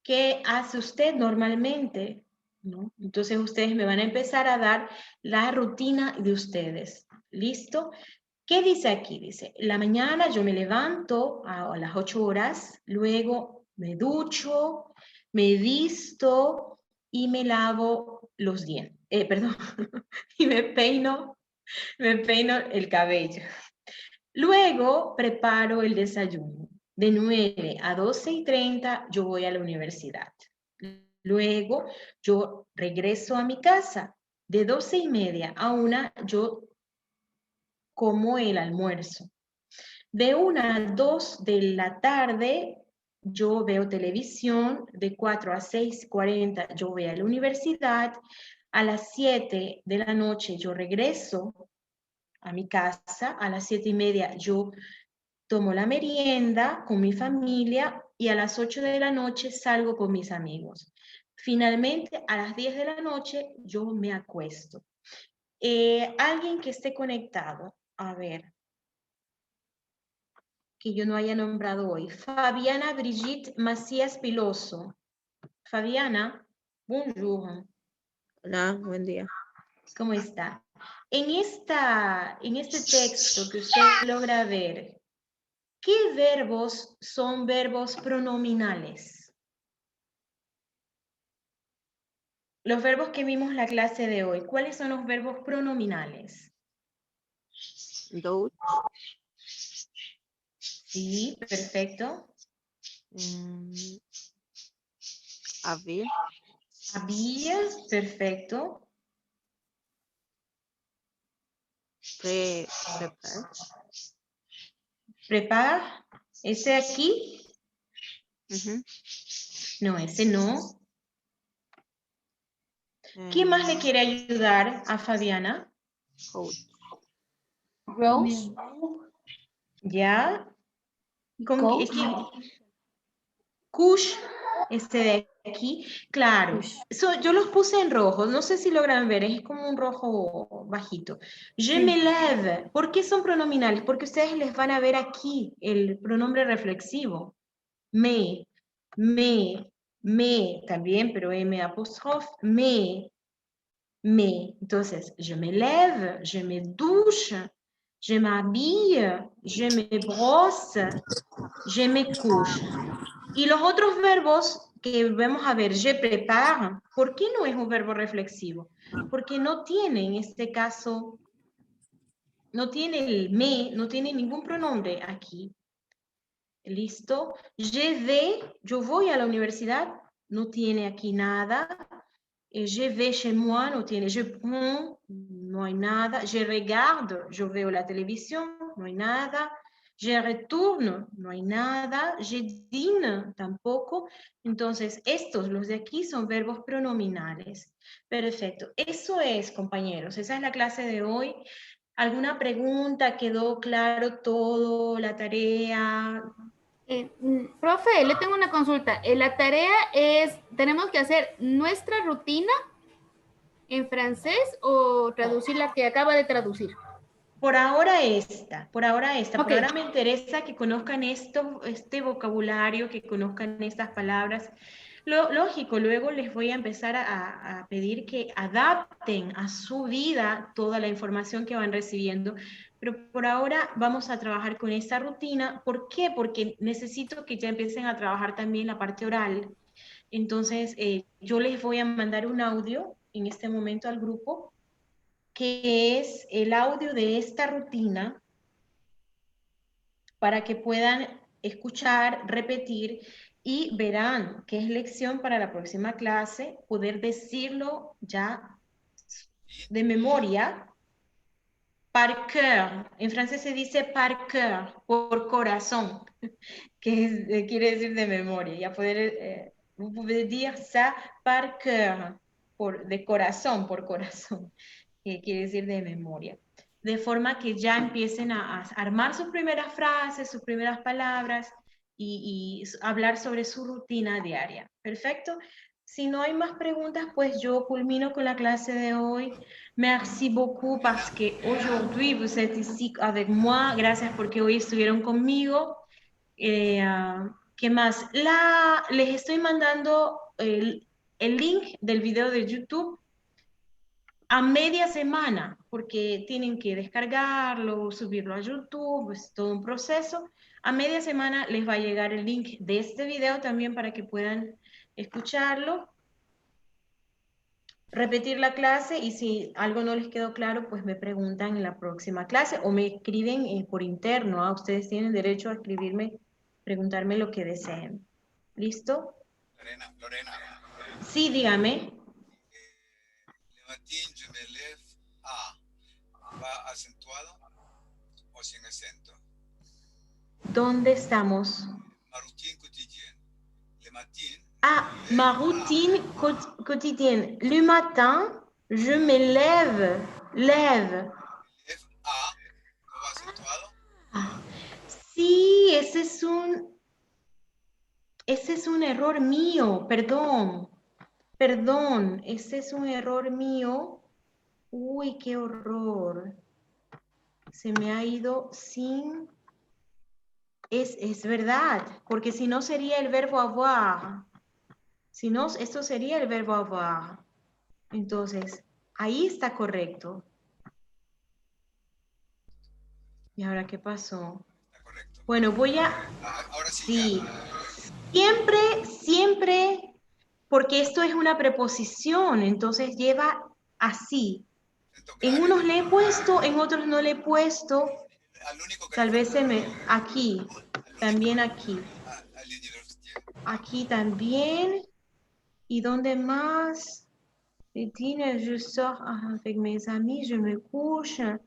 [SPEAKER 1] ¿Qué hace usted normalmente? ¿No? Entonces ustedes me van a empezar a dar la rutina de ustedes. ¿Listo? ¿Qué dice aquí? Dice, la mañana yo me levanto a las 8 horas, luego me ducho, me visto y me lavo los dientes. Perdón, y me peino el cabello. Luego preparo el desayuno. De 9 a 12:30 yo voy a la universidad. Luego yo regreso a mi casa. De 12:30 a 1 yo como el almuerzo. De 1 a 2 de la tarde yo veo televisión, de 4 a 6:40 yo voy a la universidad, a las 7 de la noche yo regreso a mi casa, a las 7:30 yo tomo la merienda con mi familia y a las 8 de la noche salgo con mis amigos. Finalmente, a las 10 de la noche yo me acuesto. Alguien que esté conectado, a ver, que yo no haya nombrado hoy. Fabiana Brigitte Macías Piloso. Fabiana, bonjour.
[SPEAKER 9] Hola, buen día.
[SPEAKER 1] ¿Cómo está? En este texto que usted logra ver, ¿qué verbos son verbos pronominales? Los verbos que vimos en la clase de hoy, ¿cuáles son los verbos pronominales?
[SPEAKER 9] Dos.
[SPEAKER 1] Sí, perfecto.
[SPEAKER 9] Haber.
[SPEAKER 1] Había, perfecto.
[SPEAKER 9] Preparar.
[SPEAKER 1] Prepara, ¿ese aquí? No, ese no. ¿Quién más le quiere ayudar a Fabiana?
[SPEAKER 2] Rose.
[SPEAKER 1] ¿Ya?
[SPEAKER 2] Ghost.
[SPEAKER 1] Kush, este de aquí. Claro, yo los puse en rojo. No sé si logran ver, es como un rojo bajito. Je me lève. ¿Por qué son pronominales? Porque ustedes les van a ver aquí el pronombre reflexivo. Me, también, pero M apóstrofe, me. Entonces, je me lève, je me douche, je m'habille, je me brosse, je me couche. Y los otros verbos que vamos a ver, je prépare, ¿por qué no es un verbo reflexivo? Porque no tiene, en este caso, no tiene el me, no tiene ningún pronombre aquí. ¿Listo? Je vais, yo voy a la universidad, no tiene aquí nada. Je vais chez moi, no tiene. Je prends, no hay nada. Je regarde, yo veo la televisión, no hay nada. Je retourne, no hay nada. Je dîne, tampoco. Entonces, estos, los de aquí, son verbos pronominales. Perfecto. Eso es, compañeros. Esa es la clase de hoy. ¿Alguna pregunta? ¿Quedó claro todo? ¿La tarea?
[SPEAKER 2] Profe, le tengo una consulta. La tarea es, tenemos que hacer nuestra rutina en francés o traducir la que acaba de traducir.
[SPEAKER 1] Por ahora esta, por ahora
[SPEAKER 2] Okay.
[SPEAKER 1] me interesa que conozcan este vocabulario, que conozcan estas palabras. Lógico, luego les voy a empezar a pedir que adapten a su vida toda la información que van recibiendo, pero por ahora vamos a trabajar con esta rutina. ¿Por qué? Porque necesito que ya empiecen a trabajar también la parte oral. Entonces, yo les voy a mandar un audio en este momento al grupo, que es el audio de esta rutina para que puedan escuchar, repetir y verán que es lección para la próxima clase, poder decirlo ya de memoria, par cœur. En francés se dice par cœur, por corazón, que quiere decir de memoria. Ya poder, vous pouvez dire ça par cœur, de corazón, por corazón, que quiere decir de memoria. De forma que ya empiecen a armar sus primeras frases, sus primeras palabras y hablar sobre su rutina diaria. ¿Perfecto? Si no hay más preguntas, pues yo culmino con la clase de hoy. Merci beaucoup parce que aujourd'hui vous êtes ici avec moi. Gracias porque hoy estuvieron conmigo. ¿Qué más? Les estoy mandando el link del video de YouTube a media semana, porque tienen que descargarlo, subirlo a YouTube, es todo un proceso. A media semana les va a llegar el link de este video también para que puedan escucharlo, repetir la clase y si algo no les quedó claro, pues me preguntan en la próxima clase o me escriben por interno. ¿Ah? Ustedes tienen derecho a escribirme, preguntarme lo que deseen. ¿Listo?
[SPEAKER 4] Lorena.
[SPEAKER 1] Sí, dígame.
[SPEAKER 4] Le matin, je me lève a. ¿Va acentuado o sin acento?
[SPEAKER 1] ¿Dónde estamos?
[SPEAKER 4] Ma routine quotidienne. Le matin.
[SPEAKER 1] Ah, ma routine quotidienne. Le matin, je me lève. Lève.
[SPEAKER 4] Lève à. ¿No va acentuado?
[SPEAKER 1] Ah, sí, ese es un error mío, perdón. Perdón, ese es un error mío. Uy, qué horror. Se me ha ido sin... Es verdad, porque si no sería el verbo avoir. Si no, esto sería el verbo avoir. Entonces, ahí está correcto. ¿Y ahora qué pasó?
[SPEAKER 4] Está correcto.
[SPEAKER 1] Bueno, voy a...
[SPEAKER 4] Ahora sí,
[SPEAKER 1] Sí.
[SPEAKER 4] ya.
[SPEAKER 1] Siempre, porque esto es una preposición, entonces lleva así. En unos le he puesto, en otros no le he puesto.
[SPEAKER 4] Al único que
[SPEAKER 1] Tal
[SPEAKER 4] le
[SPEAKER 1] vez se me... Aquí, también aquí.
[SPEAKER 4] al universitaire.
[SPEAKER 1] Aquí también. ¿Y dónde más? Le dîner, je sors avec mes amis, je me couche.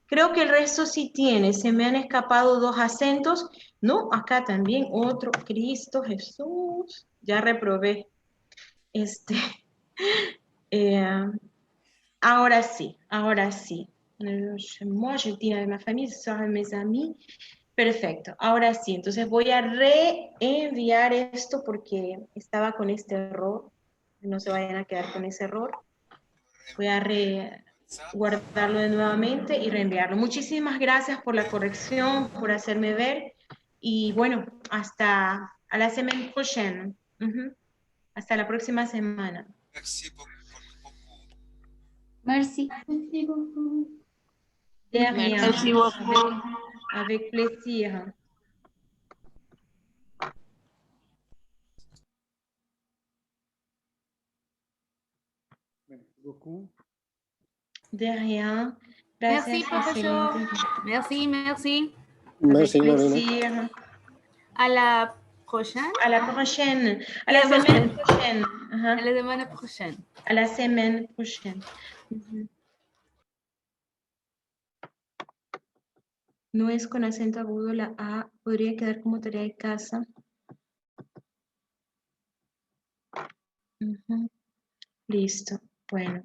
[SPEAKER 1] Creo que el resto sí tiene. Se me han escapado dos acentos. No, acá también otro. Cristo Jesús. Ya reprobé. Ahora sí, ahora sí. Moi, je dîne avec ma famille, je sors avec mes amis. Perfecto, ahora sí. Entonces voy a reenviar esto porque estaba con este error. No se vayan a quedar con ese error. Voy a guardarlo nuevamente y reenviarlo. Muchísimas gracias por la corrección, por hacerme ver. Y bueno, hasta a la semana prochaine. Hasta la próxima semana.
[SPEAKER 4] Merci beaucoup.
[SPEAKER 2] Merci.
[SPEAKER 1] De rien.
[SPEAKER 9] Merci beaucoup.
[SPEAKER 1] Avec plaisir.
[SPEAKER 5] Merci beaucoup.
[SPEAKER 1] De rien.
[SPEAKER 2] Merci,
[SPEAKER 1] Gracias,
[SPEAKER 2] professeur.
[SPEAKER 1] Vicente.
[SPEAKER 2] Merci, merci.
[SPEAKER 5] Merci,
[SPEAKER 1] Avec
[SPEAKER 5] Lorena.
[SPEAKER 1] plaisir.
[SPEAKER 2] À la prochaine.
[SPEAKER 1] À la prochaine. À
[SPEAKER 2] Et
[SPEAKER 1] la
[SPEAKER 2] à
[SPEAKER 1] semaine
[SPEAKER 2] prochaine.
[SPEAKER 1] prochaine.
[SPEAKER 2] À la semaine prochaine.
[SPEAKER 1] À la semaine prochaine. No es con acento agudo la A. Podría quedar como tarea de casa. Listo. Bueno.